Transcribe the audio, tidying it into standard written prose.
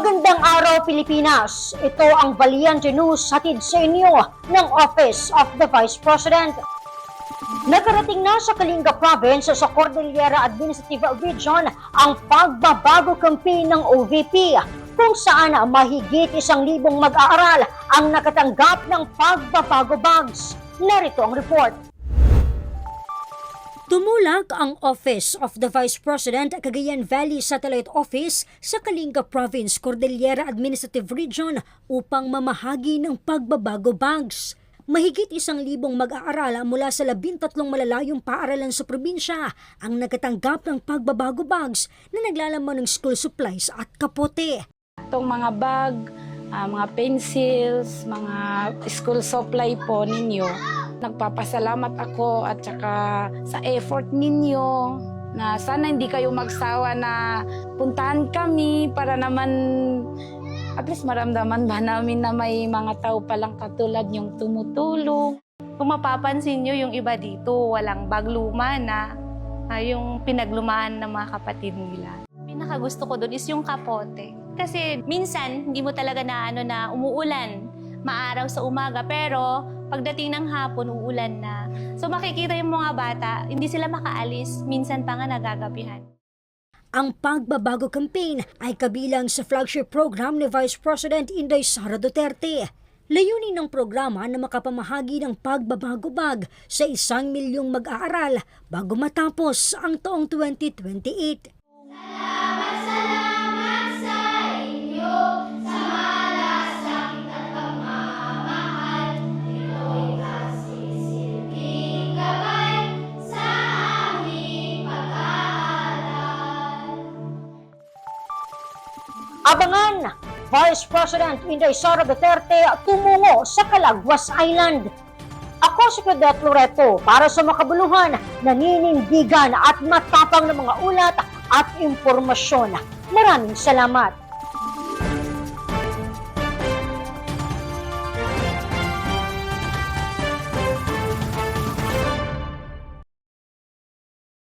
Magandang araw, Pilipinas! Ito ang Valiente News hatid sa inyo ng Office of the Vice President. Nakarating na sa Kalinga Province sa Cordillera Administrative Region ang pagbabago campaign ng OVP, kung saan mahigit 1,000 mag-aaral ang nakatanggap ng pagbabago bags. Narito ang report. Tumulak ang Office of the Vice President Cagayan Valley Satellite Office sa Kalinga Province, Cordillera Administrative Region upang mamahagi ng pagbabago bags. Mahigit 1,000 mag-aaral mula sa 13 malalayong paaralan sa probinsya ang nakatanggap ng pagbabago bags na naglalaman ng school supplies at kapote. Itong mga bag, mga pencils, mga school supply po ninyo, nagpapasalamat ako at saka sa effort ninyo na sana hindi kayo magsawa na puntahan kami para naman at least maramdaman ba namin na may mga tao palang katulad yung tumutulong. Kung mapapansin nyo yung iba dito, walang bag luma na yung pinaglumaan ng mga kapatid nila. Pinakagusto ko doon is yung kapote. Kasi minsan hindi mo talaga na umuulan, maaraw sa umaga, pero pagdating ng hapon, uulan na. So makikita yung mga bata, hindi sila makaalis, minsan pa nga nagagabihan. Ang pagbabago campaign ay kabilang sa flagship program ni Vice President Inday Sara Duterte. Layunin ng programa na makapamahagi ng pagbabago bag sa 1 milyong mag-aaral bago matapos ang taong 2028. Salamat sa inyo, sa malasakit at pagmamahal. Ito'y magsisilbing gabay sa aming pag-aaral. Abangan! Vice President Inday Sara Duterte tumungo sa Calaguas Island. Ako si Claudette Loreto para sa makabuluhan, naninindigan at matapang ng mga ulat at impormasyon. Maraming salamat!